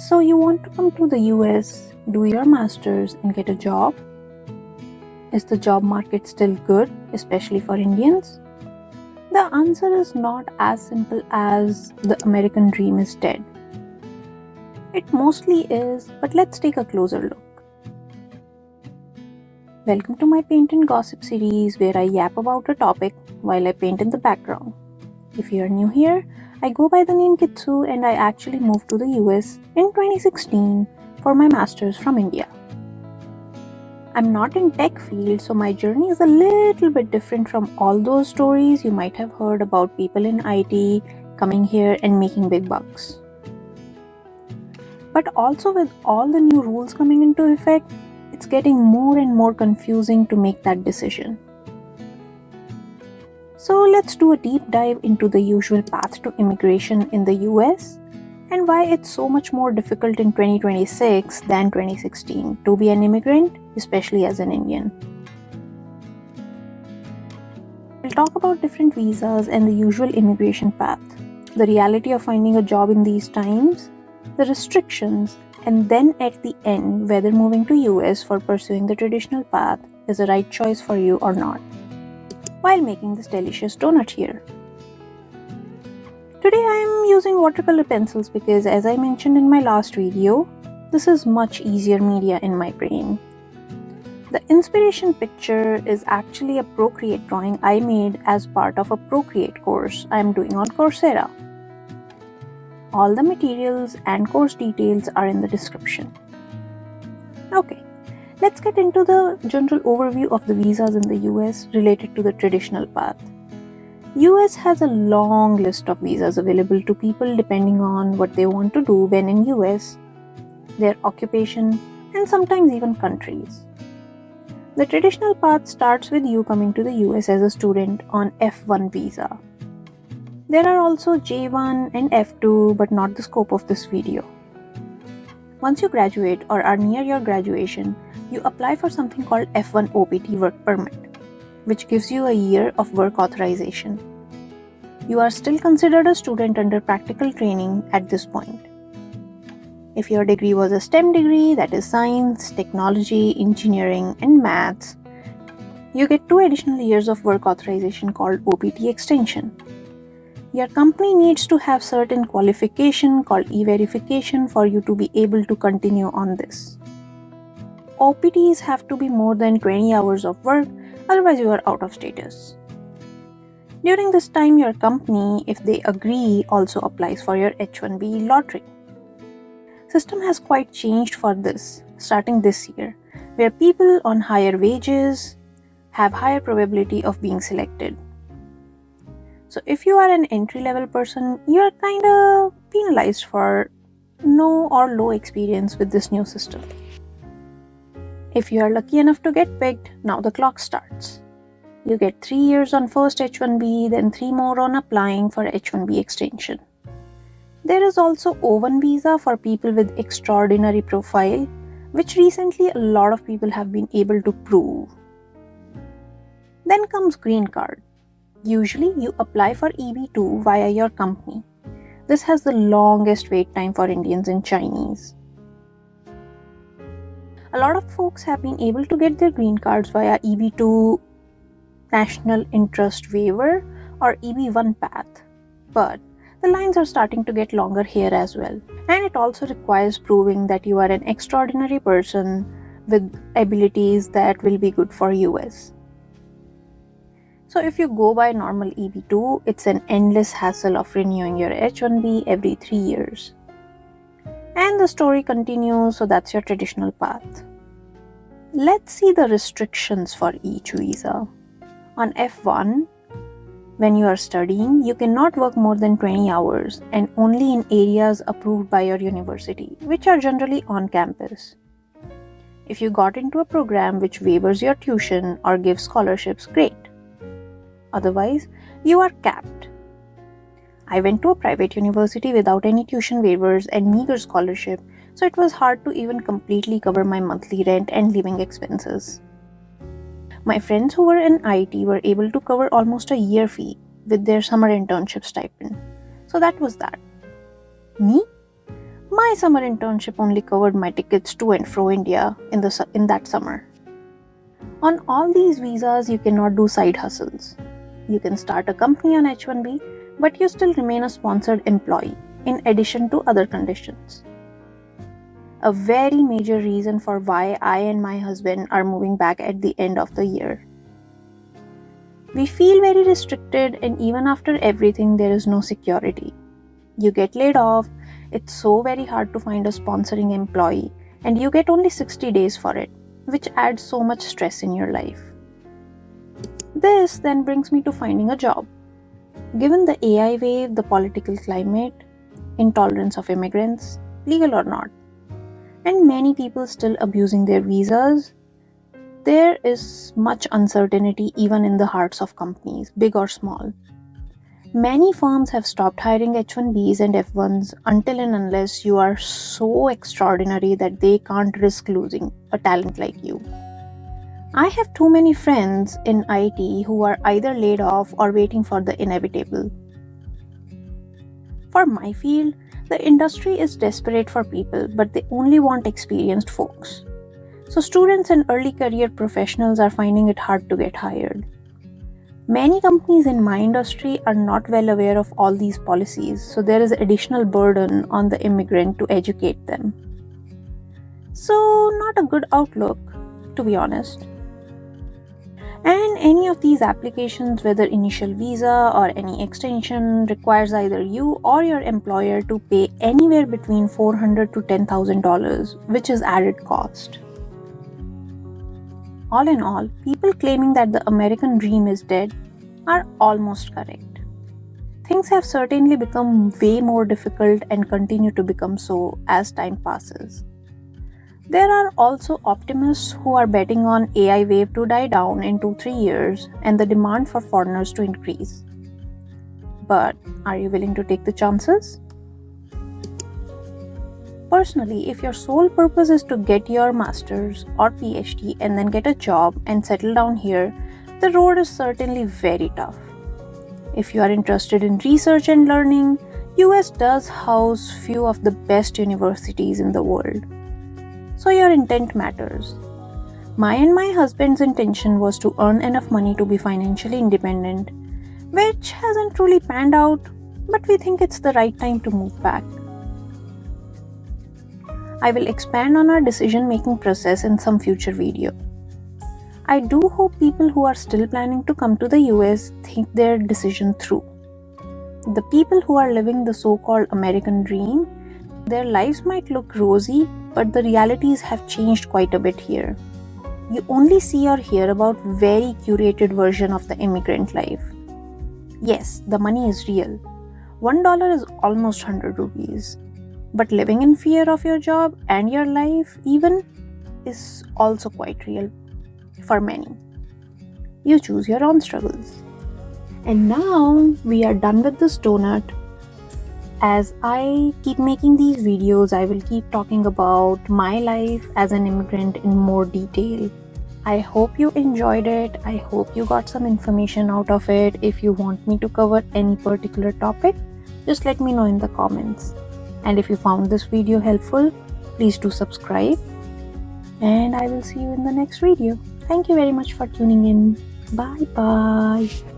So you want to come to the US, do your masters and get a job? Is the job market still good, especially for Indians? The answer is not as simple as the American dream is dead. It mostly is, but let's take a closer look. Welcome to my Paint and Gossip series where I yap about a topic while I paint in the background. If you are new here, I go by the name Kitsu and I actually moved to the US in 2016 for my masters from India. I'm not in tech field, so my journey is a little bit different from all those stories you might have heard about people in IT coming here and making big bucks. But also with all the new rules coming into effect, it's getting more and more confusing to make that decision. So let's do a deep dive into the usual path to immigration in the US and why it's so much more difficult in 2026 than 2016 to be an immigrant, especially as an Indian. We'll talk about different visas and the usual immigration path, the reality of finding a job in these times, the restrictions, and then at the end whether moving to US for pursuing the traditional path is the right choice for you or not, while making this delicious donut here. Today I am using watercolor pencils because, as I mentioned in my last video, this is much easier media in my brain. The inspiration picture is actually a Procreate drawing I made as part of a Procreate course I am doing on Coursera. All the materials and course details are in the description. Okay, let's get into the general overview of the visas in the US related to the traditional path. US has a long list of visas available to people depending on what they want to do when in US, their occupation, and sometimes even countries. The traditional path starts with you coming to the US as a student on F1 visa. There are also J1 and F2, but not the scope of this video. Once you graduate or are near your graduation, you apply for something called F1 OPT work permit, which gives you a year of work authorization. You are still considered a student under practical training at this point. If your degree was a STEM degree, that is science, technology, engineering, and maths, you get 2 additional years of work authorization called OPT extension. Your company needs to have certain qualification called e-verification for you to be able to continue on this. OPTs have to be more than 20 hours of work, otherwise you are out of status. During this time, your company, if they agree, also applies for your H-1B lottery. System has quite changed for this, starting this year, where people on higher wages have higher probability of being selected. So if you are an entry-level person, you are kinda penalized for no or low experience with this new system. If you are lucky enough to get picked, now the clock starts. You get 3 years on first H-1B, then 3 more on applying for H-1B extension. There is also O1 visa for people with extraordinary profile, which recently a lot of people have been able to prove. Then comes green card. Usually you apply for EB2 via your company. This has the longest wait time for Indians in Chinese. A lot of folks have been able to get their green cards via EB2 National Interest Waiver or EB1 path, but the lines are starting to get longer here as well. And it also requires proving that you are an extraordinary person with abilities that will be good for US. So if you go by normal EB2, it's an endless hassle of renewing your H-1B every 3 years. And the story continues, so that's your traditional path. Let's see the restrictions for each visa. On F1, when you are studying, you cannot work more than 20 hours and only in areas approved by your university, which are generally on campus. If you got into a program which waivers your tuition or gives scholarships, great. Otherwise, you are capped. I went to a private university without any tuition waivers and meager scholarship, so it was hard to even completely cover my monthly rent and living expenses. My friends who were in IT were able to cover almost a year fee with their summer internship stipend. So that was that. Me? My summer internship only covered my tickets to and fro India in that summer. On all these visas, you cannot do side hustles. You can start a company on H-1B, but you still remain a sponsored employee, in addition to other conditions. A very major reason for why I and my husband are moving back at the end of the year. We feel very restricted, and even after everything, there is no security. You get laid off, it's so very hard to find a sponsoring employee, and you get only 60 days for it, which adds so much stress in your life. This then brings me to finding a job. Given the AI wave, the political climate, intolerance of immigrants, legal or not, and many people still abusing their visas, there is much uncertainty even in the hearts of companies, big or small. Many firms have stopped hiring H-1Bs and F-1s until and unless you are so extraordinary that they can't risk losing a talent like you. I have too many friends in IT who are either laid off or waiting for the inevitable. For my field, the industry is desperate for people, but they only want experienced folks. So students and early career professionals are finding it hard to get hired. Many companies in my industry are not well aware of all these policies, so there is additional burden on the immigrant to educate them. So, not a good outlook, to be honest. And any of these applications, whether initial visa or any extension, requires either you or your employer to pay anywhere between $400 to $10,000, which is added cost. All in all, people claiming that the American dream is dead are almost correct. Things have certainly become way more difficult and continue to become so as time passes. There are also optimists who are betting on AI wave to die down in 2-3 years and the demand for foreigners to increase. But are you willing to take the chances? Personally, if your sole purpose is to get your master's or PhD and then get a job and settle down here, the road is certainly very tough. If you are interested in research and learning, US does house few of the best universities in the world. So your intent matters. My and my husband's intention was to earn enough money to be financially independent, which hasn't truly panned out, but we think it's the right time to move back. I will expand on our decision-making process in some future video. I do hope people who are still planning to come to the US think their decision through. The people who are living the so-called American dream, their lives might look rosy, but the realities have changed quite a bit here. You only see or hear about very curated version of the immigrant life. Yes, the money is real. $1 is almost 100 rupees. But living in fear of your job and your life even is also quite real for many. You choose your own struggles. And now we are done with this donut. As I keep making these videos, I will keep talking about my life as an immigrant in more detail. I hope you enjoyed it. I hope you got some information out of it. If you want me to cover any particular topic, just let me know in the comments. And if you found this video helpful, please do subscribe. And I will see you in the next video. Thank you very much for tuning in. Bye bye.